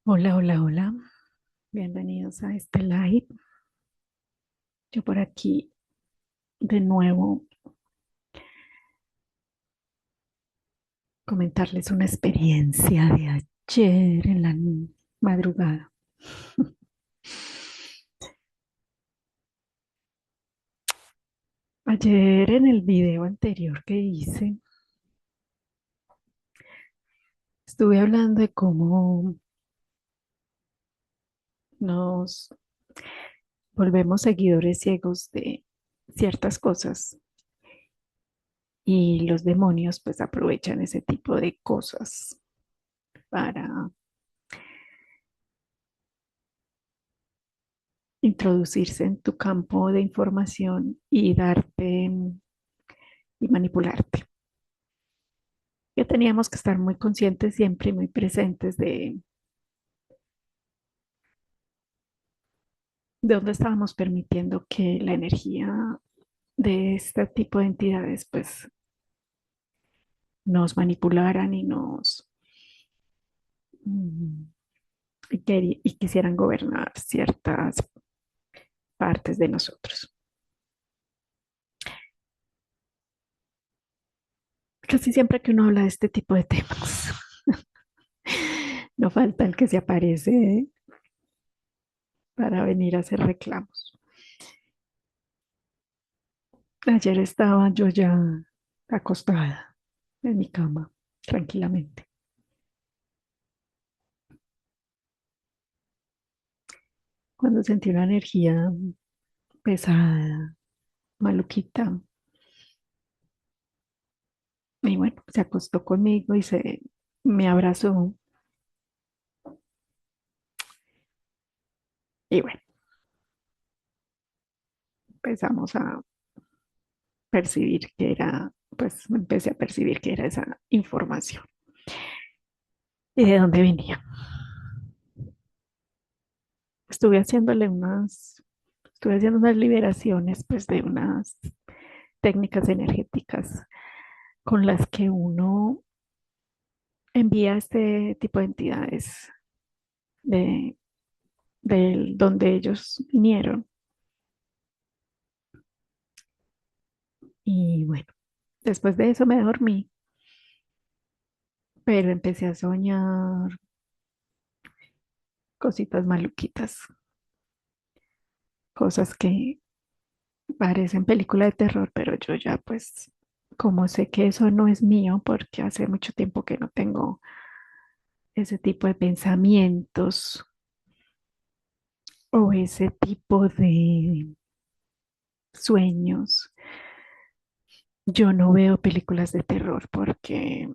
Hola, hola, hola. Bienvenidos a este live. Yo por aquí de nuevo comentarles una experiencia de ayer en la madrugada. Ayer en el video anterior que hice, estuve hablando de cómo nos volvemos seguidores ciegos de ciertas cosas y los demonios pues aprovechan ese tipo de cosas para introducirse en tu campo de información y darte y manipularte. Que teníamos que estar muy conscientes siempre y muy presentes de dónde estábamos permitiendo que la energía de este tipo de entidades pues nos manipularan y nos mm, y quisieran gobernar ciertas partes de nosotros. Casi siempre que uno habla de este tipo de temas, no falta el que se aparece para venir a hacer reclamos. Ayer estaba yo ya acostada en mi cama, tranquilamente, cuando sentí una energía pesada, maluquita. Y bueno, se acostó conmigo y me abrazó. Y bueno, empezamos a percibir que era, pues empecé a percibir que era esa información. ¿Y de dónde venía? Estuve haciéndole unas, estuve haciendo unas liberaciones, pues de unas técnicas energéticas con las que uno envía este tipo de entidades de, donde ellos vinieron. Y bueno, después de eso me dormí, pero empecé a soñar cositas maluquitas, cosas que parecen película de terror, pero yo ya pues, como sé que eso no es mío, porque hace mucho tiempo que no tengo ese tipo de pensamientos o ese tipo de sueños, yo no veo películas de terror porque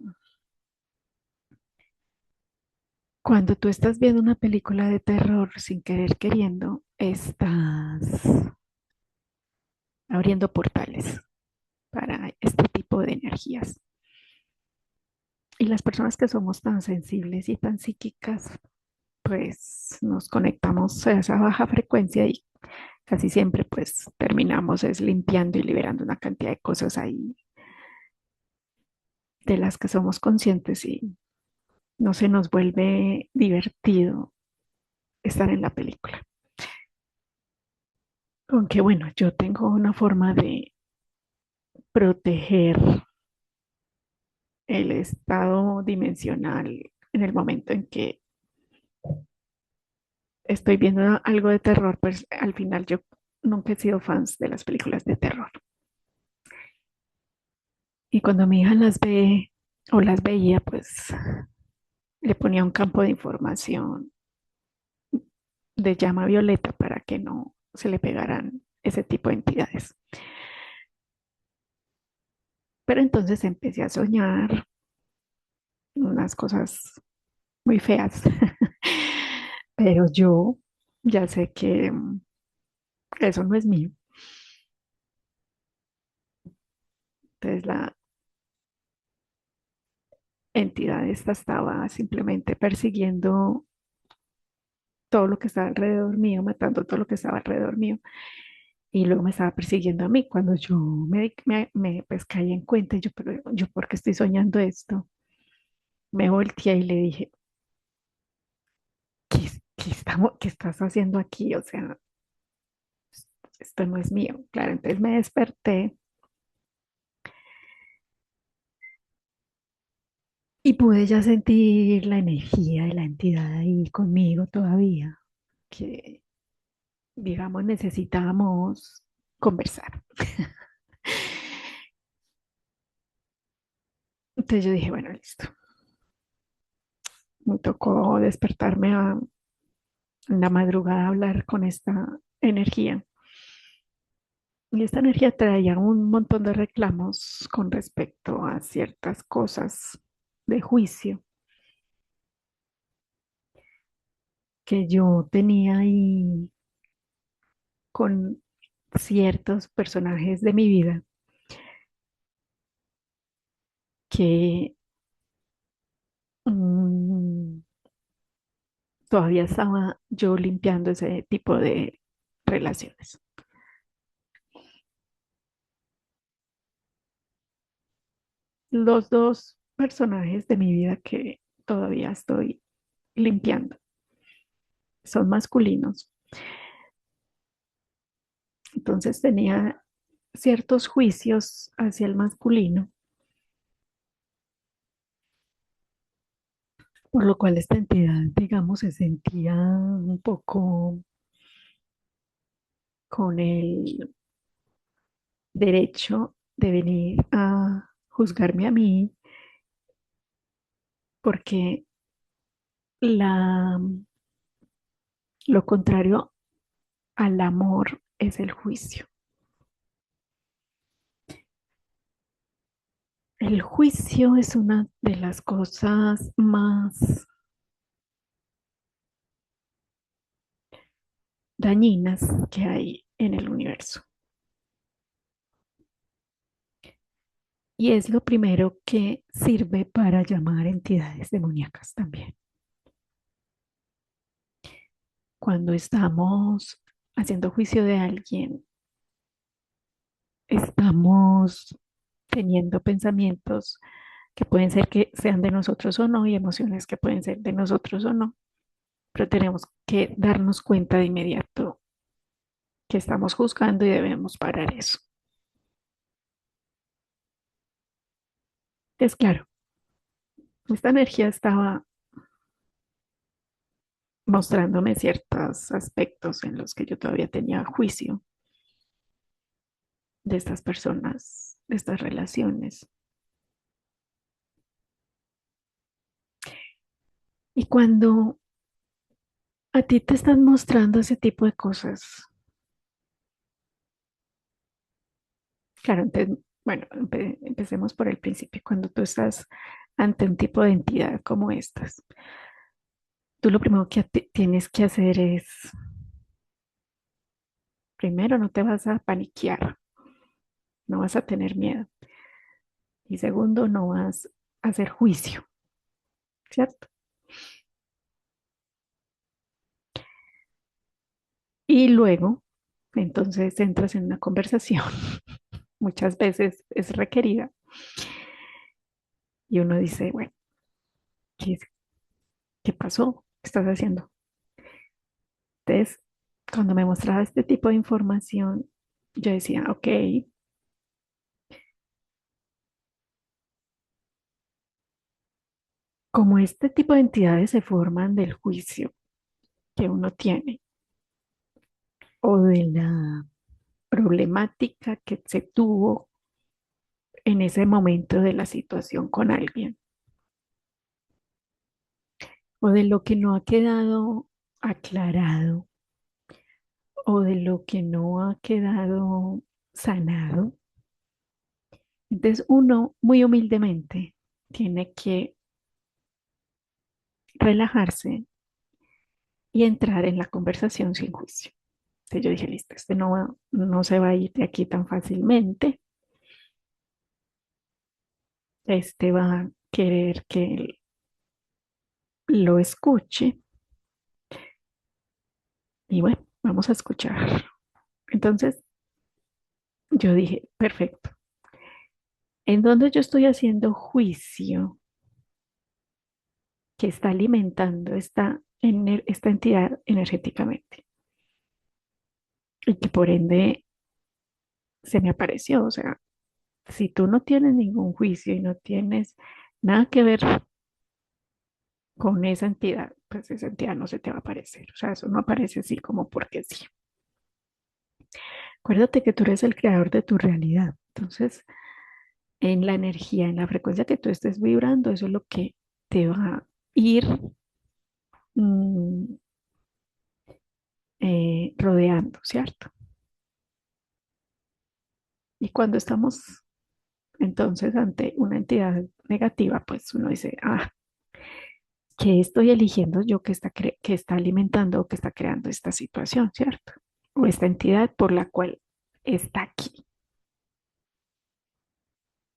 cuando tú estás viendo una película de terror sin querer queriendo, estás abriendo portales para este tipo de energías. Y las personas que somos tan sensibles y tan psíquicas, pues nos conectamos a esa baja frecuencia y casi siempre pues terminamos es limpiando y liberando una cantidad de cosas ahí de las que somos conscientes y no se nos vuelve divertido estar en la película. Aunque bueno, yo tengo una forma de proteger el estado dimensional en el momento en que estoy viendo algo de terror, pues al final yo nunca he sido fan de las películas de terror. Y cuando mi hija las ve o las veía, pues le ponía un campo de información de llama violeta para que no se le pegaran ese tipo de entidades. Pero entonces empecé a soñar unas cosas muy feas. Pero yo ya sé que eso no es mío. Entonces la entidad esta estaba simplemente persiguiendo todo lo que estaba alrededor mío, matando todo lo que estaba alrededor mío. Y luego me estaba persiguiendo a mí. Cuando yo pues caí en cuenta, yo, pero yo, ¿por qué estoy soñando esto? Me volteé y le dije, ¿qué estás haciendo aquí? O sea, esto no es mío. Claro, entonces me desperté y pude ya sentir la energía de la entidad ahí conmigo todavía, que digamos necesitábamos conversar. Entonces yo dije, bueno, listo. Me tocó despertarme en la madrugada a hablar con esta energía. Y esta energía traía un montón de reclamos con respecto a ciertas cosas de juicio que yo tenía ahí con ciertos personajes de mi vida que mm, todavía estaba yo limpiando ese tipo de relaciones. Los dos personajes de mi vida que todavía estoy limpiando son masculinos. Entonces tenía ciertos juicios hacia el masculino, por lo cual esta entidad, digamos, se sentía un poco con el derecho de venir a juzgarme a mí, porque la, lo contrario al amor es el juicio. El juicio es una de las cosas más dañinas que hay en el universo. Y es lo primero que sirve para llamar entidades demoníacas también. Cuando estamos haciendo juicio de alguien, estamos teniendo pensamientos que pueden ser que sean de nosotros o no y emociones que pueden ser de nosotros o no, pero tenemos que darnos cuenta de inmediato que estamos juzgando y debemos parar eso. Es claro, esta energía estaba mostrándome ciertos aspectos en los que yo todavía tenía juicio de estas personas, de estas relaciones. Y cuando a ti te están mostrando ese tipo de cosas, claro, entonces, bueno, empecemos por el principio. Cuando tú estás ante un tipo de entidad como estas, tú lo primero que tienes que hacer es, primero, no te vas a paniquear, no vas a tener miedo. Y segundo, no vas a hacer juicio, ¿cierto? Y luego, entonces entras en una conversación, muchas veces es requerida, y uno dice, bueno, ¿qué, qué pasó? ¿Qué estás haciendo? Entonces, cuando me mostraba este tipo de información, yo decía, ok, como este tipo de entidades se forman del juicio que uno tiene o de la problemática que se tuvo en ese momento de la situación con alguien o de lo que no ha quedado aclarado o de lo que no ha quedado sanado. Entonces uno muy humildemente tiene que relajarse y entrar en la conversación sin juicio. Entonces yo dije, listo, este no se va a ir de aquí tan fácilmente, este va a querer que lo escuche y bueno, vamos a escuchar. Entonces yo dije, perfecto, en donde yo estoy haciendo juicio que está alimentando esta esta entidad energéticamente y que por ende se me apareció. O sea, si tú no tienes ningún juicio y no tienes nada que ver con esa entidad, pues esa entidad no se te va a aparecer. O sea, eso no aparece así como porque sí. Acuérdate que tú eres el creador de tu realidad. Entonces, en la energía, en la frecuencia que tú estés vibrando, eso es lo que te va a ir mm, rodeando, ¿cierto? Y cuando estamos entonces ante una entidad negativa, pues uno dice, ah, ¿qué estoy eligiendo yo que está alimentando o que está creando esta situación, ¿cierto? O esta entidad por la cual está aquí.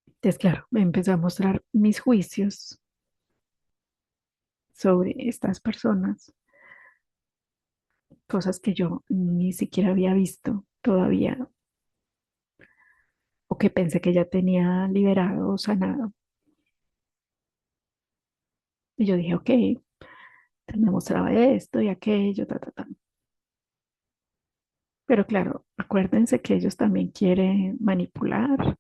Entonces, claro, me empezó a mostrar mis juicios sobre estas personas, cosas que yo ni siquiera había visto todavía o que pensé que ya tenía liberado o sanado. Y yo dije, ok, me mostraba esto y aquello, ta, ta, ta. Pero claro, acuérdense que ellos también quieren manipular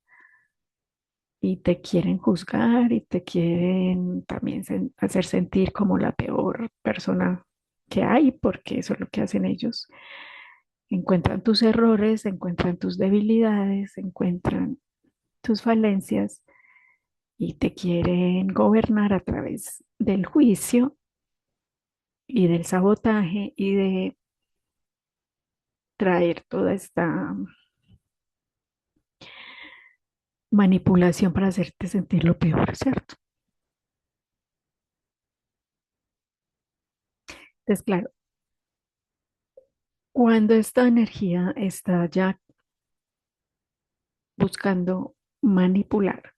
y te quieren juzgar y te quieren también hacer sentir como la peor persona que hay, porque eso es lo que hacen ellos. Encuentran tus errores, encuentran tus debilidades, encuentran tus falencias y te quieren gobernar a través del juicio y del sabotaje y de traer toda esta manipulación para hacerte sentir lo peor, ¿cierto? Entonces, claro, cuando esta energía está ya buscando manipular,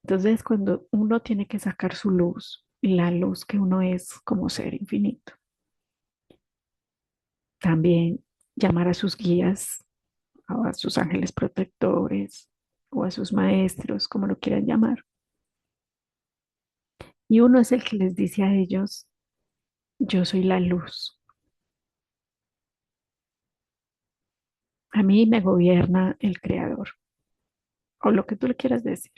entonces cuando uno tiene que sacar su luz, la luz que uno es como ser infinito, también llamar a sus guías, a sus ángeles protectores o a sus maestros, como lo quieran llamar. Y uno es el que les dice a ellos, yo soy la luz, a mí me gobierna el creador, o lo que tú le quieras decir.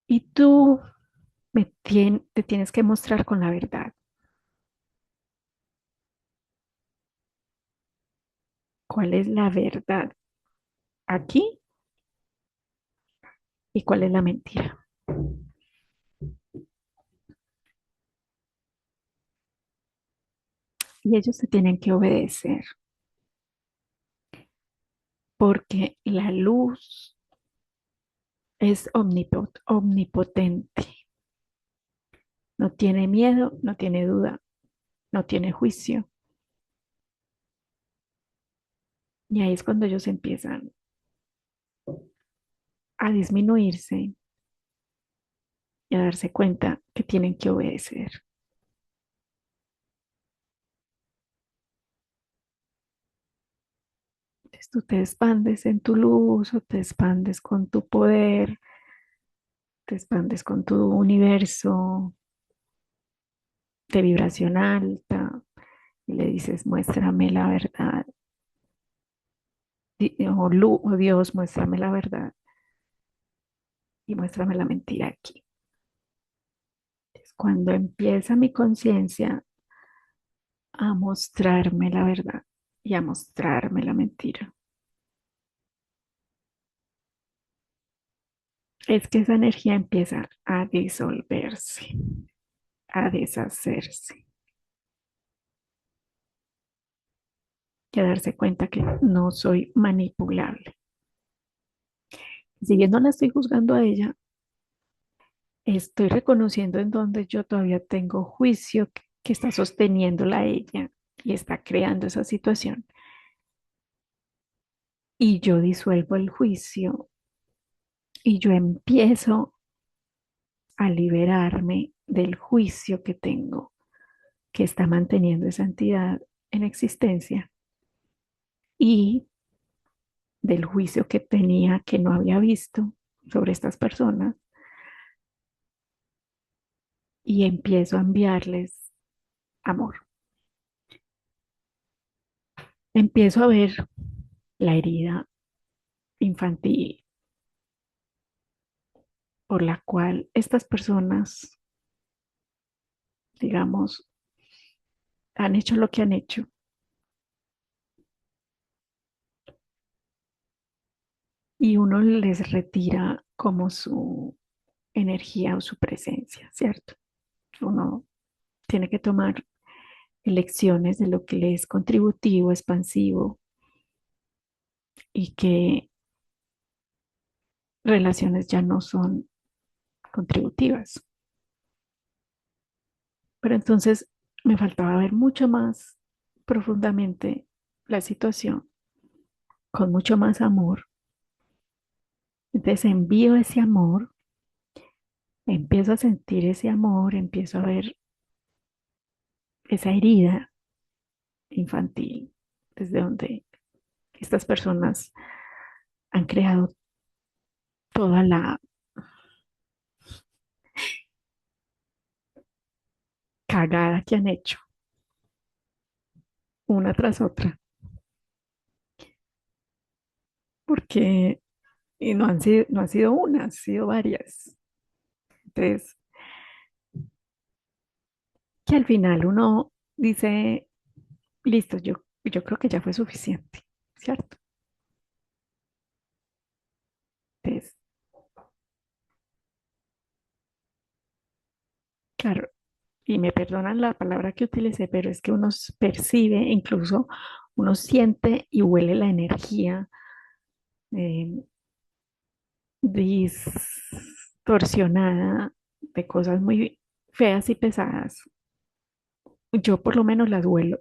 Y tú te tienes que mostrar con la verdad. ¿Cuál es la verdad aquí y cuál es la mentira? Y ellos se tienen que obedecer porque la luz es omnipotente. No tiene miedo, no tiene duda, no tiene juicio. Y ahí es cuando ellos empiezan a disminuirse y a darse cuenta que tienen que obedecer. Entonces tú te expandes en tu luz o te expandes con tu poder, te expandes con tu universo de vibración alta y le dices, muéstrame la verdad. O Dios, muéstrame la verdad y muéstrame la mentira aquí. Es cuando empieza mi conciencia a mostrarme la verdad y a mostrarme la mentira. Es que esa energía empieza a disolverse, a deshacerse y a darse cuenta que no soy manipulable. Si bien no la estoy juzgando a ella, estoy reconociendo en donde yo todavía tengo juicio que está sosteniéndola a ella y está creando esa situación. Y yo disuelvo el juicio y yo empiezo a liberarme del juicio que tengo, que está manteniendo esa entidad en existencia y del juicio que tenía que no había visto sobre estas personas y empiezo a enviarles amor. Empiezo a ver la herida infantil por la cual estas personas, digamos, han hecho lo que han hecho y uno les retira como su energía o su presencia, ¿cierto? Uno tiene que tomar elecciones de lo que le es contributivo, expansivo y que relaciones ya no son contributivas. Pero entonces me faltaba ver mucho más profundamente la situación, con mucho más amor. Entonces envío ese amor, empiezo a sentir ese amor, empiezo a ver esa herida infantil, desde donde estas personas han creado toda la cagada que han hecho, una tras otra, porque y no han sido una, han sido varias. Entonces, que al final uno dice, listo, yo creo que ya fue suficiente, ¿cierto? Entonces, claro, y me perdonan la palabra que utilicé, pero es que uno percibe, incluso uno siente y huele la energía eh, distorsionada de cosas muy feas y pesadas. Yo por lo menos las huelo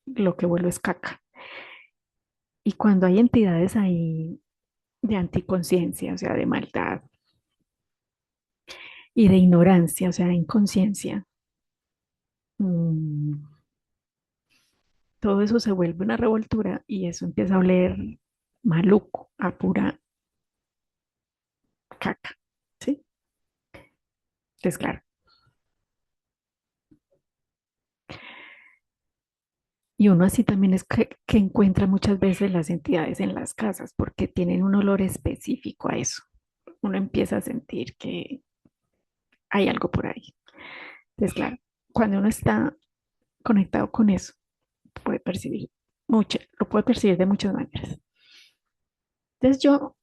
lo que huelo es caca. Y cuando hay entidades ahí de anticonciencia, o sea, de maldad y de ignorancia, o sea, de inconsciencia, mm, todo eso se vuelve una revoltura y eso empieza a oler maluco, a pura caca, ¿sí? Entonces, claro. Y uno así también es que encuentra muchas veces las entidades en las casas porque tienen un olor específico a eso. Uno empieza a sentir que hay algo por ahí. Entonces, claro, cuando uno está conectado con eso, puede percibir lo puede percibir de muchas maneras. Entonces yo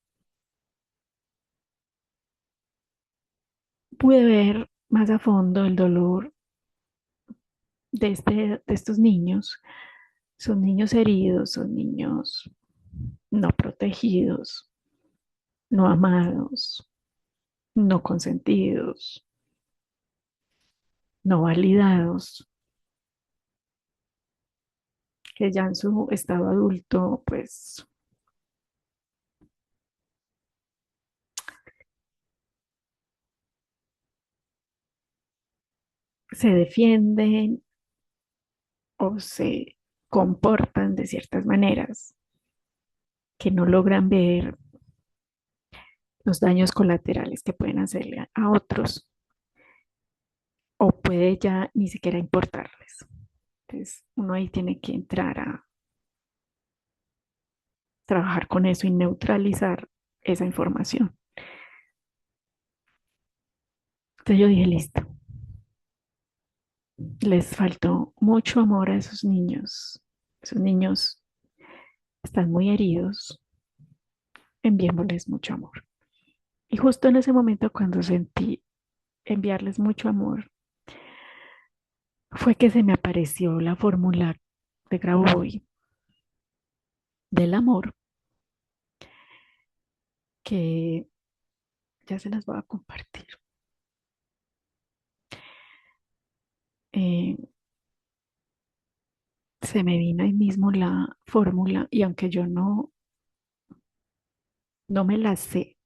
pude ver más a fondo el dolor de estos niños. Son niños heridos, son niños no protegidos, no amados, no consentidos, no validados, que ya en su estado adulto, pues se defienden o se comportan de ciertas maneras que no logran ver los daños colaterales que pueden hacerle a otros o puede ya ni siquiera importarles. Entonces, uno ahí tiene que entrar a trabajar con eso y neutralizar esa información. Entonces yo dije, listo, les faltó mucho amor a esos niños. Esos niños están muy heridos, enviémosles mucho amor. Y justo en ese momento cuando sentí enviarles mucho amor, fue que se me apareció la fórmula de Grauboy del amor, que ya se las voy a compartir. Eh, Se me vino ahí mismo la fórmula y aunque yo no me la sé,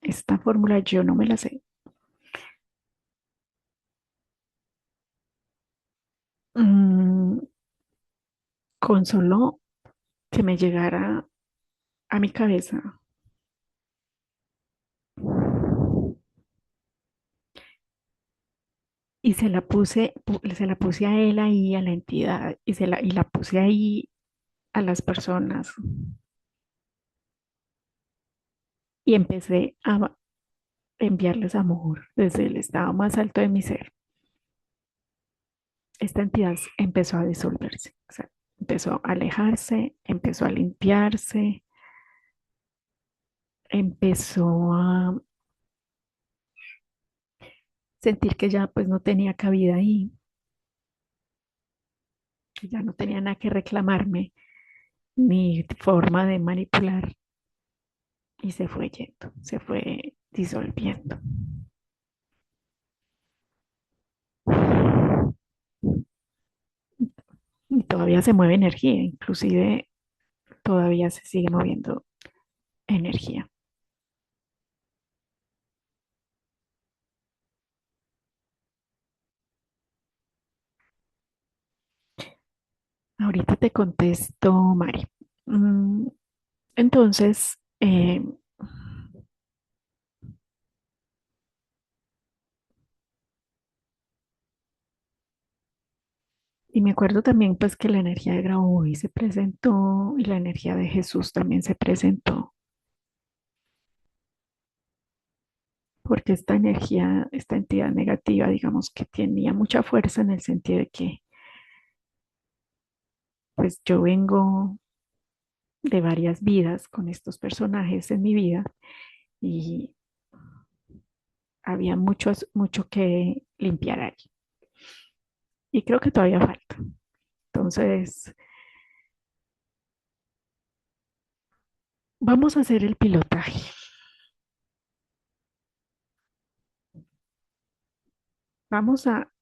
esta fórmula yo no me la sé. Mm, con solo que me llegara a mi cabeza y se la puse a él ahí, a la entidad, y la puse ahí a las personas y empecé a enviarles amor desde el estado más alto de mi ser. Esta entidad empezó a disolverse, o sea, empezó a alejarse, empezó a limpiarse, empezó a sentir que ya pues no tenía cabida ahí, que ya no tenía nada que reclamarme, ni forma de manipular, y se fue yendo, se fue disolviendo. Y todavía se mueve energía, inclusive todavía se sigue moviendo energía. Ahorita te contesto, Mari. Mm, Entonces, y me acuerdo también pues que la energía de Graboy se presentó y la energía de Jesús también se presentó, porque esta energía, esta entidad negativa, digamos que tenía mucha fuerza en el sentido de que pues yo vengo de varias vidas con estos personajes en mi vida y había mucho que limpiar ahí. Y creo que todavía falta. Entonces, vamos a hacer el pilotaje. Vamos a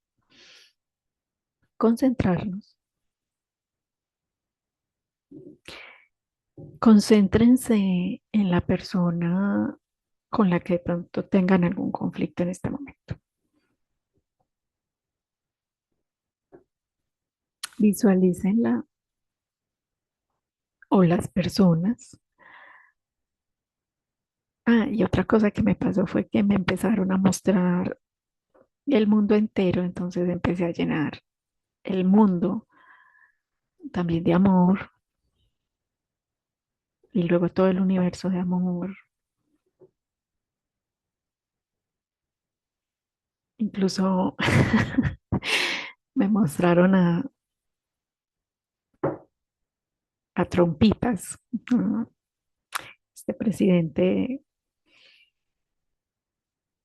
concentrarnos. Concéntrense en la persona con la que de pronto tengan algún conflicto en este momento. Visualícenla o las personas. Ah, y otra cosa que me pasó fue que me empezaron a mostrar el mundo entero, entonces empecé a llenar el mundo también de amor y luego todo el universo de amor. Incluso me mostraron a trompitas, ¿no? Este presidente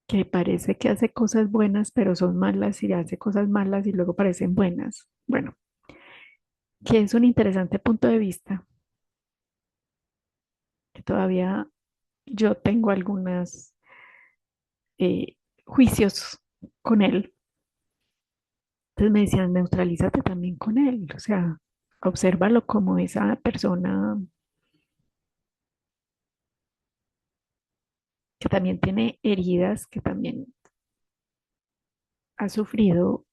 que parece que hace cosas buenas, pero son malas y hace cosas malas y luego parecen buenas. Bueno, que es un interesante punto de vista, que todavía yo tengo algunos juicios con él. Entonces me decían, neutralízate también con él, o sea, obsérvalo como esa persona que también tiene heridas, que también ha sufrido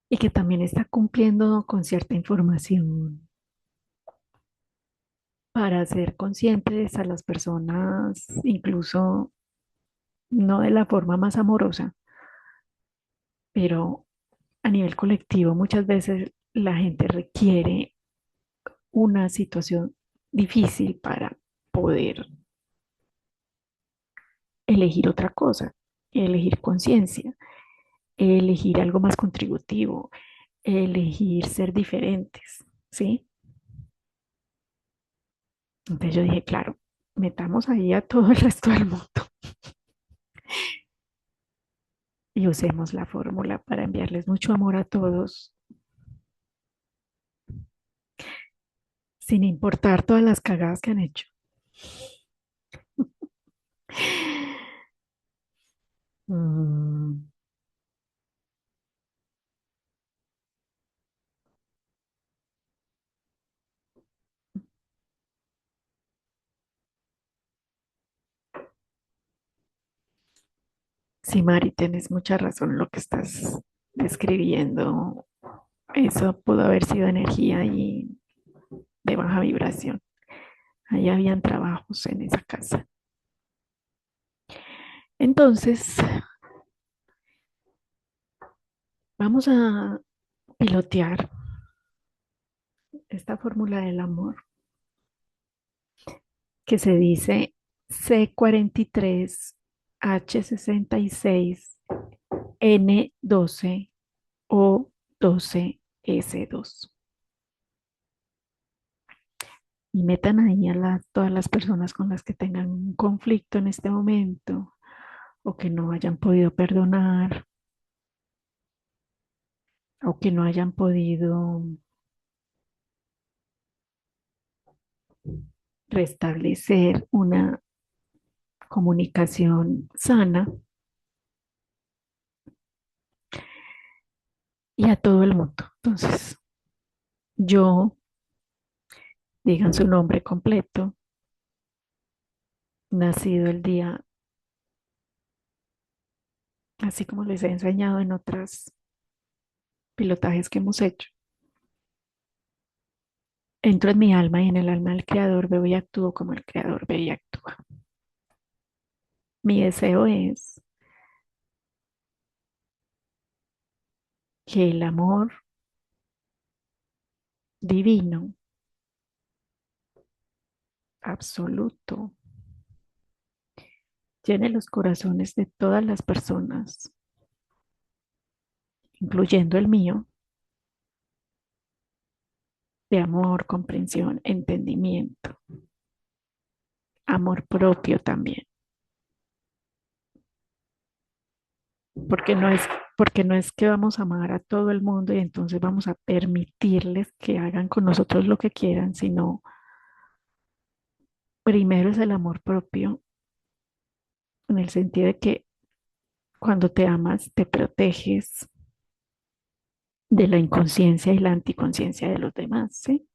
y que también está cumpliendo con cierta información para ser conscientes a las personas, incluso no de la forma más amorosa, pero a nivel colectivo muchas veces la gente requiere una situación difícil para poder elegir otra cosa, elegir conciencia, elegir algo más contributivo, elegir ser diferentes, ¿sí? Entonces yo dije, claro, metamos ahí a todo el resto del mundo y usemos la fórmula para enviarles mucho amor a todos, sin importar todas las cagadas que han hecho. Mm, sí, Mari, tienes mucha razón en lo que estás describiendo. Eso pudo haber sido energía y de baja vibración. Ahí habían trabajos en esa casa. Entonces, vamos a pilotear esta fórmula del amor que se dice C43H66 N12O12S2. Y metan ahí a todas las personas con las que tengan un conflicto en este momento o que no hayan podido perdonar o que no hayan podido restablecer una comunicación sana, y a todo el mundo. Entonces, yo, digan su nombre completo, nacido el día, así como les he enseñado en otros pilotajes que hemos hecho. Entro en mi alma y en el alma del creador veo y actúo como el creador ve y actúa. Mi deseo es que el amor divino, absoluto, llene los corazones de todas las personas, incluyendo el mío, de amor, comprensión, entendimiento, amor propio también. Porque no es, porque no es que vamos a amar a todo el mundo y entonces vamos a permitirles que hagan con nosotros lo que quieran, sino primero es el amor propio, en el sentido de que cuando te amas, te proteges de la inconsciencia y la anticonciencia de los demás, ¿sí?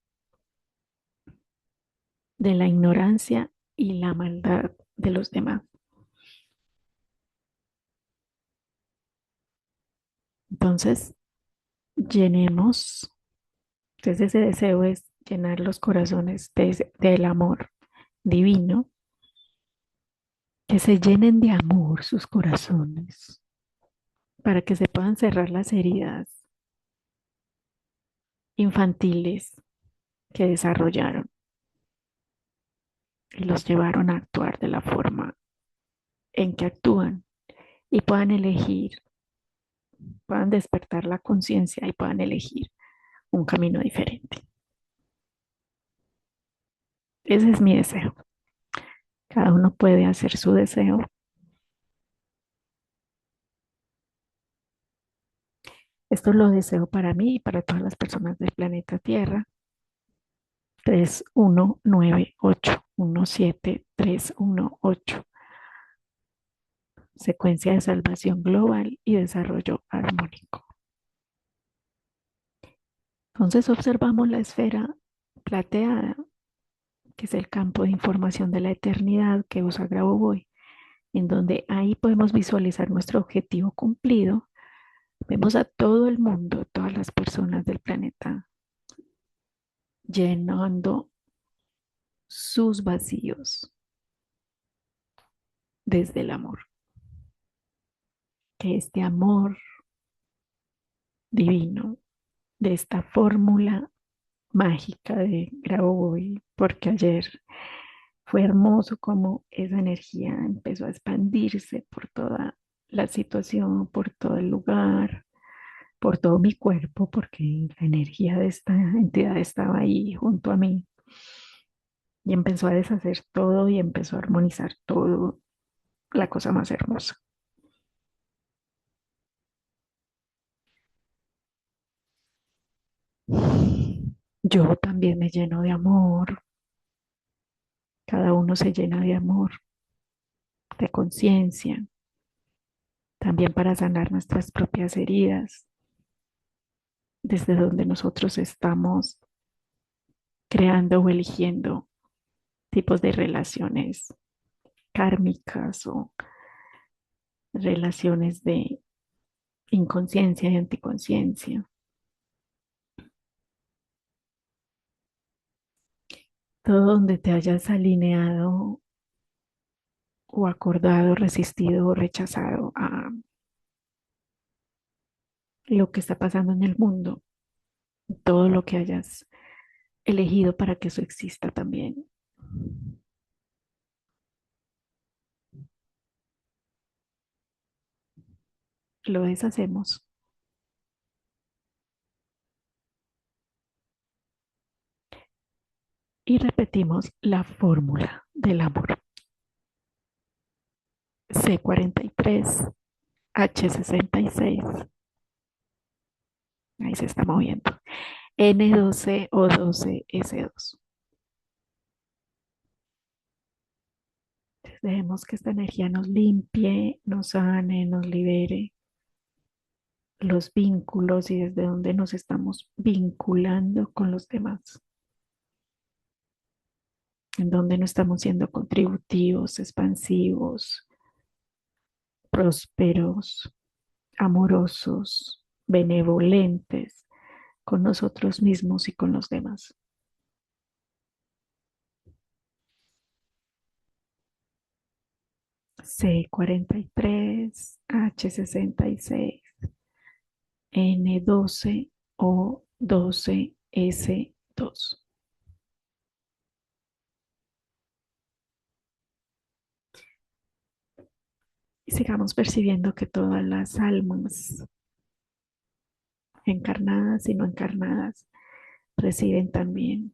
De la ignorancia y la maldad de los demás. Entonces, llenemos, entonces ese deseo es llenar los corazones del amor divino, que se llenen de amor sus corazones, para que se puedan cerrar las heridas infantiles que desarrollaron y los llevaron a actuar de la forma en que actúan y puedan elegir, puedan despertar la conciencia y puedan elegir un camino diferente. Ese es mi deseo. Cada uno puede hacer su deseo. Esto lo deseo para mí y para todas las personas del planeta Tierra. 319817 318. Secuencia de salvación global y desarrollo armónico. Entonces observamos la esfera plateada, que es el campo de información de la eternidad que Osa Grabovoi, en donde ahí podemos visualizar nuestro objetivo cumplido. Vemos a todo el mundo, todas las personas del planeta, llenando sus vacíos desde el amor. Que este amor divino, de esta fórmula mágica de Grabovoi, porque ayer fue hermoso como esa energía empezó a expandirse por toda la situación, por todo el lugar, por todo mi cuerpo, porque la energía de esta entidad estaba ahí junto a mí y empezó a deshacer todo y empezó a armonizar todo, la cosa más hermosa. Yo también me lleno de amor, cada uno se llena de amor, de conciencia, también para sanar nuestras propias heridas, desde donde nosotros estamos creando o eligiendo tipos de relaciones kármicas o relaciones de inconsciencia y anticonciencia. Todo donde te hayas alineado o acordado, resistido o rechazado a lo que está pasando en el mundo, todo lo que hayas elegido para que eso exista también. Lo deshacemos y repetimos la fórmula del amor. C43, H66, ahí se está moviendo. N12O12S2. Dejemos que esta energía nos limpie, nos sane, nos libere los vínculos y desde donde nos estamos vinculando con los demás, en donde no estamos siendo contributivos, expansivos, prósperos, amorosos, benevolentes con nosotros mismos y con los demás. C43, H66, N12O12S2. Y sigamos percibiendo que todas las almas encarnadas y no encarnadas reciben también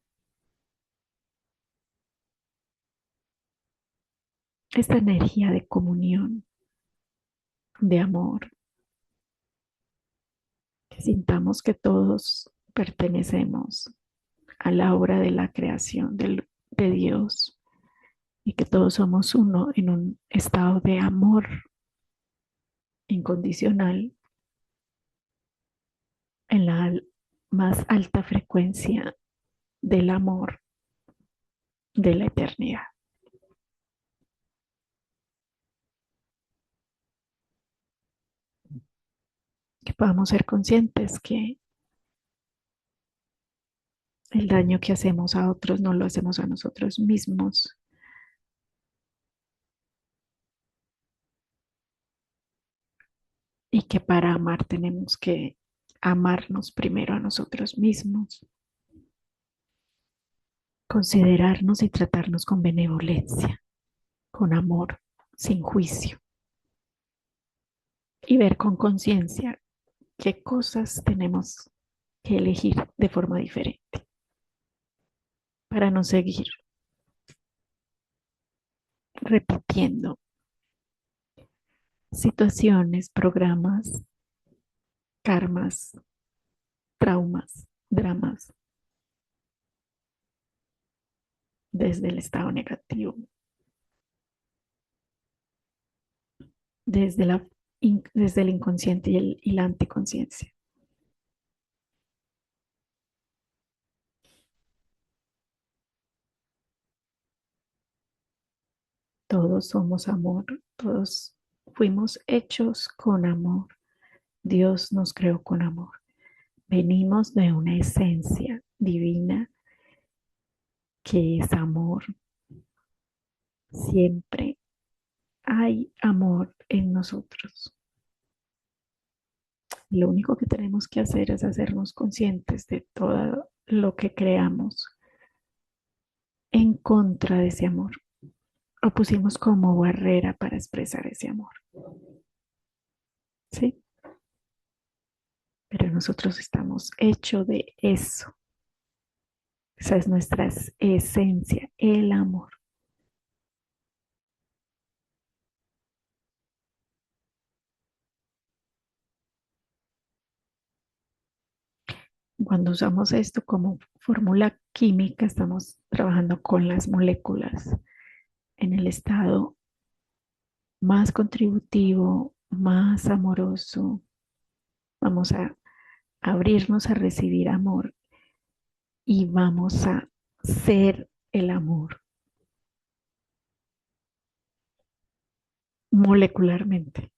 esta energía de comunión, de amor, que sintamos que todos pertenecemos a la obra de la creación de Dios y que todos somos uno en un estado de amor incondicional en la más alta frecuencia del amor de la eternidad. Que podamos ser conscientes que el daño que hacemos a otros no lo hacemos a nosotros mismos y que para amar tenemos que amarnos primero a nosotros mismos, considerarnos y tratarnos con benevolencia, con amor, sin juicio y ver con conciencia qué cosas tenemos que elegir de forma diferente para no seguir repitiendo situaciones, programas, karmas, traumas, dramas desde el estado negativo, desde, desde el inconsciente y la anticonciencia. Todos somos amor, todos fuimos hechos con amor. Dios nos creó con amor. Venimos de una esencia divina que es amor. Siempre hay amor en nosotros. Lo único que tenemos que hacer es hacernos conscientes de todo lo que creamos en contra de ese amor o pusimos como barrera para expresar ese amor. ¿Sí? Pero nosotros estamos hechos de eso. Esa es nuestra esencia, el amor. Cuando usamos esto como fórmula química, estamos trabajando con las moléculas en el estado más contributivo, más amoroso. Vamos a abrirnos a recibir amor y vamos a ser el amor molecularmente,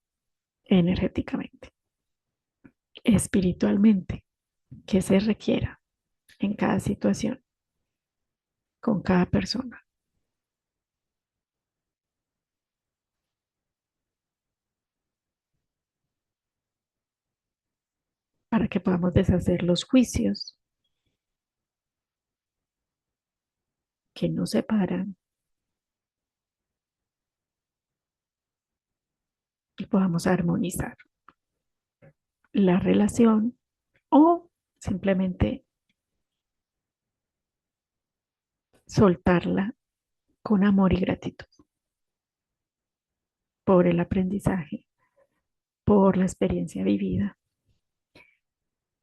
energéticamente, espiritualmente, que se requiera en cada situación, con cada persona. para que podamos deshacer los juicios que nos separan y podamos armonizar la relación o simplemente soltarla con amor y gratitud por el aprendizaje, por la experiencia vivida,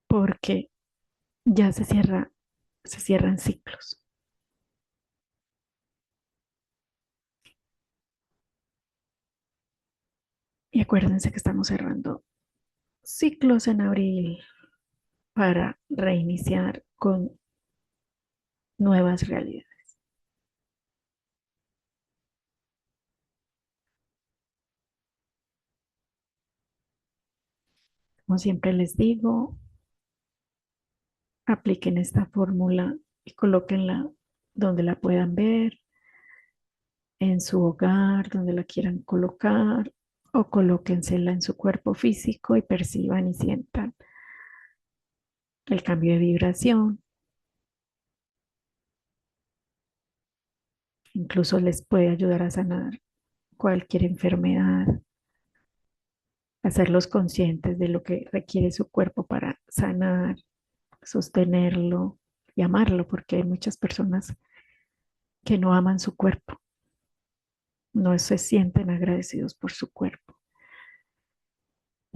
porque ya se cierran ciclos. Y acuérdense que estamos cerrando ciclos en abril para reiniciar con nuevas realidades. Como siempre les digo, apliquen esta fórmula y colóquenla donde la puedan ver, en su hogar, donde la quieran colocar, o colóquensela en su cuerpo físico y perciban y sientan el cambio de vibración. Incluso les puede ayudar a sanar cualquier enfermedad, hacerlos conscientes de lo que requiere su cuerpo para sanar, sostenerlo y amarlo, porque hay muchas personas que no aman su cuerpo, no se sienten agradecidos por su cuerpo,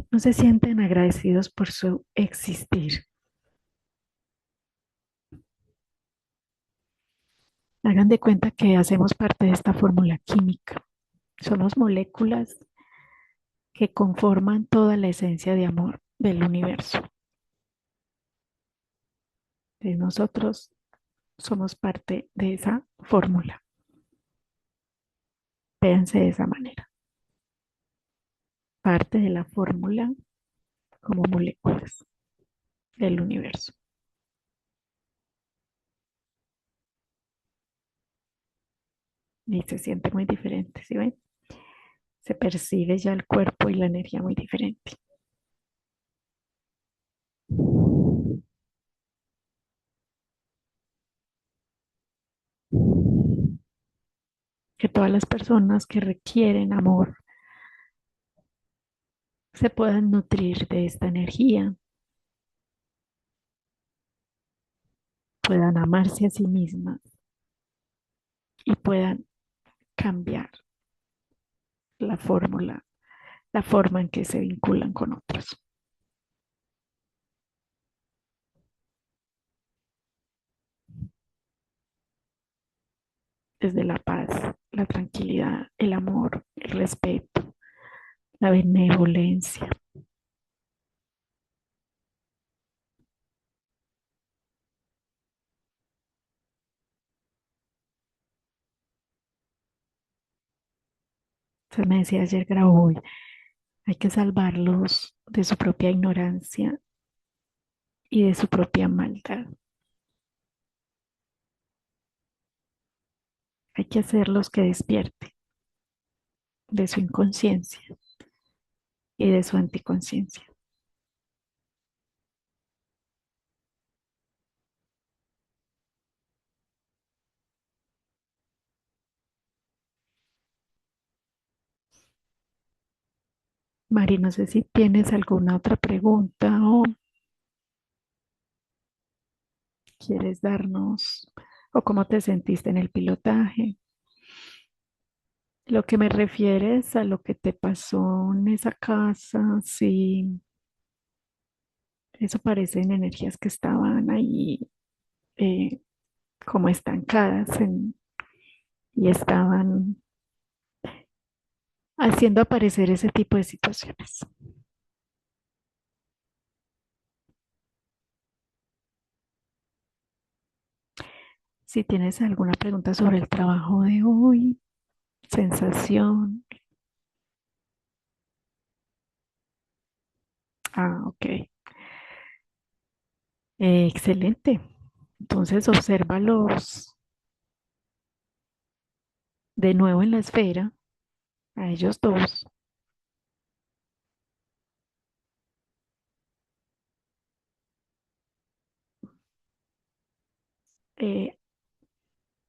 no se sienten agradecidos por su existir. Hagan de cuenta que hacemos parte de esta fórmula química. Somos moléculas que conforman toda la esencia de amor del universo. De nosotros somos parte de esa fórmula. Véanse de esa manera. Parte de la fórmula como moléculas del universo. Y se siente muy diferente, ¿sí ven? Se percibe ya el cuerpo y la energía muy diferente. Que todas las personas que requieren amor se puedan nutrir de esta energía, puedan amarse a sí mismas y puedan cambiar la fórmula, la forma en que se vinculan con otros. Desde la paz, la tranquilidad, el amor, el respeto, la benevolencia. Se me decía ayer Grauboy, hay que salvarlos de su propia ignorancia y de su propia maldad. Hay que hacerlos que despierten de su inconsciencia y de su anticonciencia. Mari, no sé si tienes alguna otra pregunta o quieres darnos o cómo te sentiste en el pilotaje. Lo que me refieres a lo que te pasó en esa casa, sí, eso parecen energías que estaban ahí eh, como estancadas y estaban haciendo aparecer ese tipo de situaciones. Si tienes alguna pregunta sobre el trabajo de hoy, sensación, ok, excelente. Entonces, obsérvalos de nuevo en la esfera, a ellos dos, eh,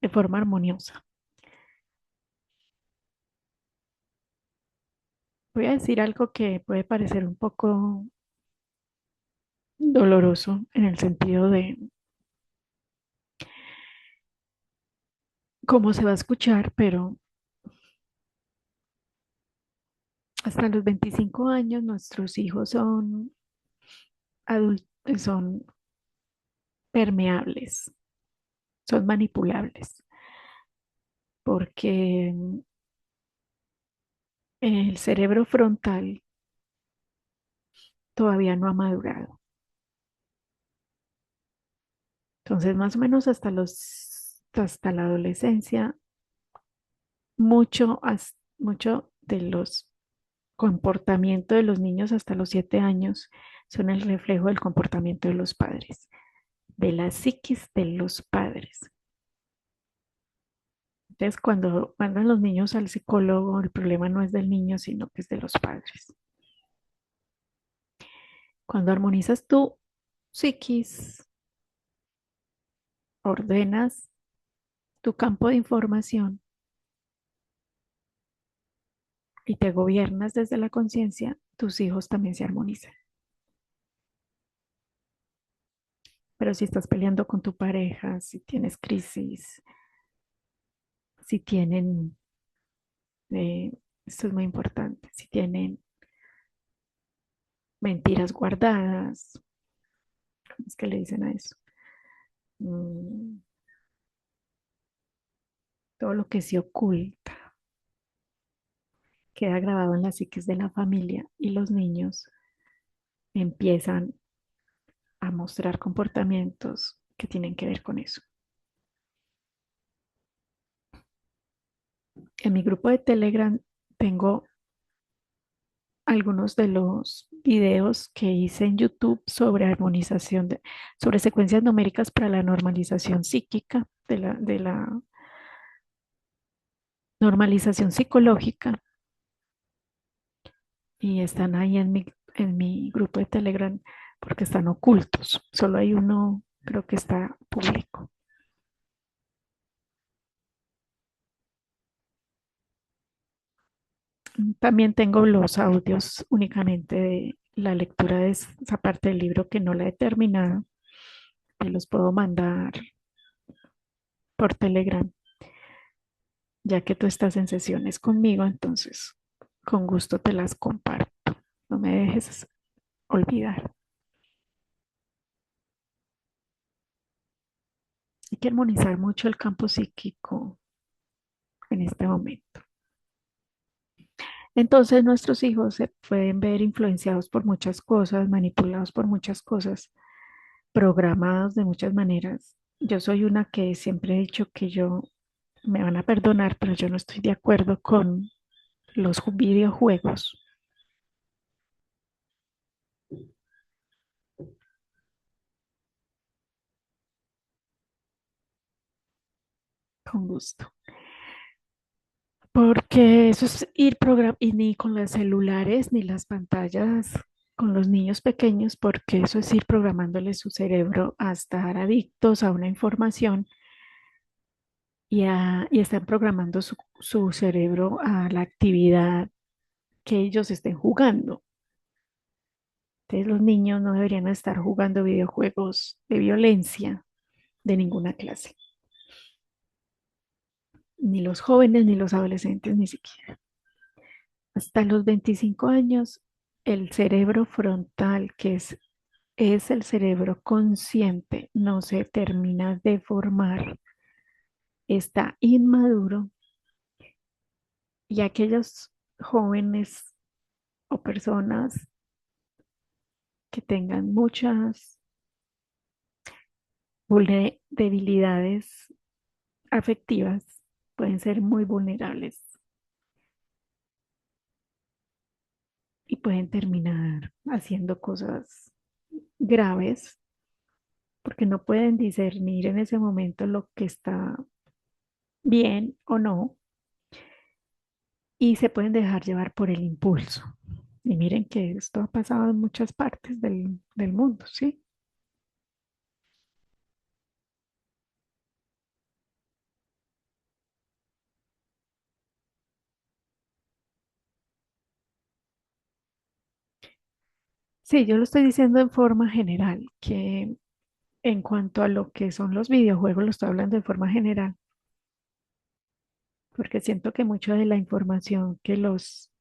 de forma armoniosa. Voy a decir algo que puede parecer un poco doloroso en el sentido de cómo se va a escuchar, pero hasta los 25 años nuestros hijos son adultos, son permeables, son manipulables, porque el cerebro frontal todavía no ha madurado. Entonces, más o menos hasta la adolescencia, mucho de los comportamientos de los niños hasta los 7 años son el reflejo del comportamiento de los padres, de la psiquis de los padres. Entonces, cuando mandan los niños al psicólogo, el problema no es del niño, sino que es de los padres. Cuando armonizas tu psiquis, ordenas tu campo de información y te gobiernas desde la conciencia, tus hijos también se armonizan. Pero si estás peleando con tu pareja, si tienes crisis, si tienen, eh, esto es muy importante, si tienen mentiras guardadas, ¿cómo es que le dicen a eso? Mm, todo lo que se oculta queda grabado en la psiquis de la familia y los niños empiezan a mostrar comportamientos que tienen que ver con eso. En mi grupo de Telegram tengo algunos de los videos que hice en YouTube sobre sobre secuencias numéricas para la normalización psíquica, de la normalización psicológica, y están ahí en mi grupo de Telegram porque están ocultos. Solo hay uno, creo que está público. También tengo los audios únicamente de la lectura de esa parte del libro que no la he terminado. Te los puedo mandar por Telegram, ya que tú estás en sesiones conmigo, entonces con gusto te las comparto. No me dejes olvidar. Hay que armonizar mucho el campo psíquico en este momento. Entonces nuestros hijos se pueden ver influenciados por muchas cosas, manipulados por muchas cosas, programados de muchas maneras. Yo soy una que siempre he dicho que yo, me van a perdonar, pero yo no estoy de acuerdo con los videojuegos. Con gusto. Porque eso es ir programando, y ni con los celulares ni las pantallas con los niños pequeños, porque eso es ir programándole su cerebro a estar adictos a una información y están programando su cerebro a la actividad que ellos estén jugando. Entonces los niños no deberían estar jugando videojuegos de violencia de ninguna clase, ni los jóvenes, ni los adolescentes, ni siquiera. Hasta los 25 años, el cerebro frontal, es el cerebro consciente, no se termina de formar, está inmaduro, y aquellos jóvenes o personas que tengan muchas debilidades afectivas pueden ser muy vulnerables y pueden terminar haciendo cosas graves porque no pueden discernir en ese momento lo que está bien o no, y se pueden dejar llevar por el impulso. Y miren que esto ha pasado en muchas partes del mundo, ¿sí? Sí, yo lo estoy diciendo en forma general, que en cuanto a lo que son los videojuegos, lo estoy hablando de forma general, porque siento que mucho de la información que los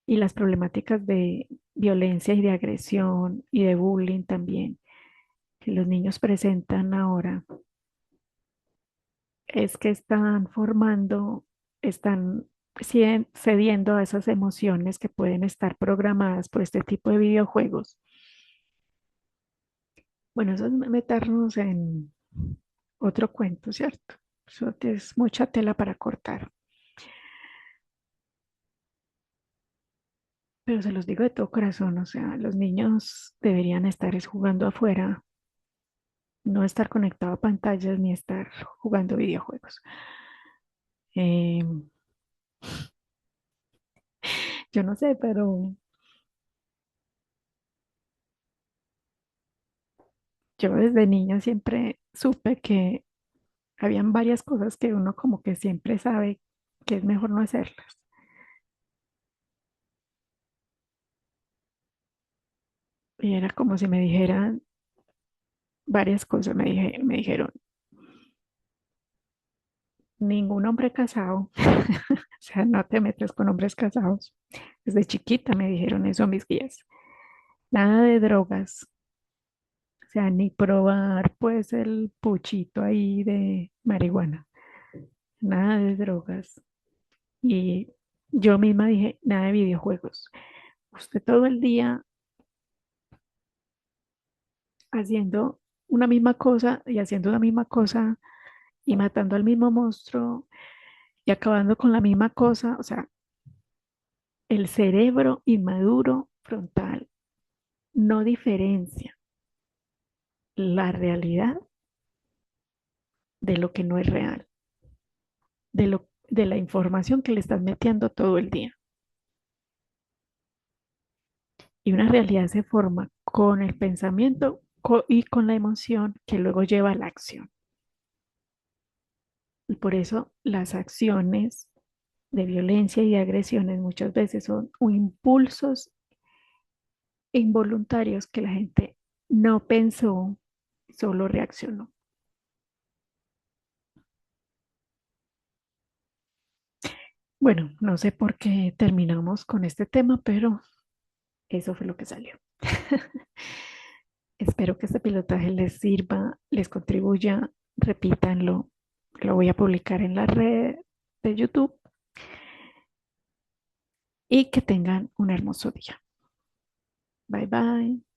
y las problemáticas de violencia y de agresión y de bullying también que los niños presentan ahora es que están formando, están cediendo a esas emociones que pueden estar programadas por este tipo de videojuegos. Bueno, eso es meternos en otro cuento, ¿cierto? Eso es mucha tela para cortar. Pero se los digo de todo corazón, o sea, los niños deberían estar es jugando afuera, no estar conectado a pantallas ni estar jugando videojuegos. Eh, yo no sé, pero yo desde niña siempre supe que habían varias cosas que uno como que siempre sabe que es mejor no hacerlas. Y era como si me dijeran varias cosas, me dijeron, ningún hombre casado, o sea, no te metes con hombres casados. Desde chiquita me dijeron eso mis guías. Nada de drogas, o sea, ni probar pues el puchito ahí de marihuana, nada de drogas. Y yo misma dije, nada de videojuegos. Usted todo el día haciendo una misma cosa y haciendo una misma cosa y matando al mismo monstruo y acabando con la misma cosa, o sea, el cerebro inmaduro frontal no diferencia la realidad de lo que no es real, de la información que le estás metiendo todo el día. Y una realidad se forma con el pensamiento y con la emoción que luego lleva a la acción. Y por eso las acciones de violencia y de agresiones muchas veces son impulsos involuntarios que la gente no pensó, solo reaccionó. Bueno, no sé por qué terminamos con este tema, pero eso fue lo que salió. Espero que este pilotaje les sirva, les contribuya, repítanlo. Lo voy a publicar en la red de YouTube y que tengan un hermoso día. Bye bye.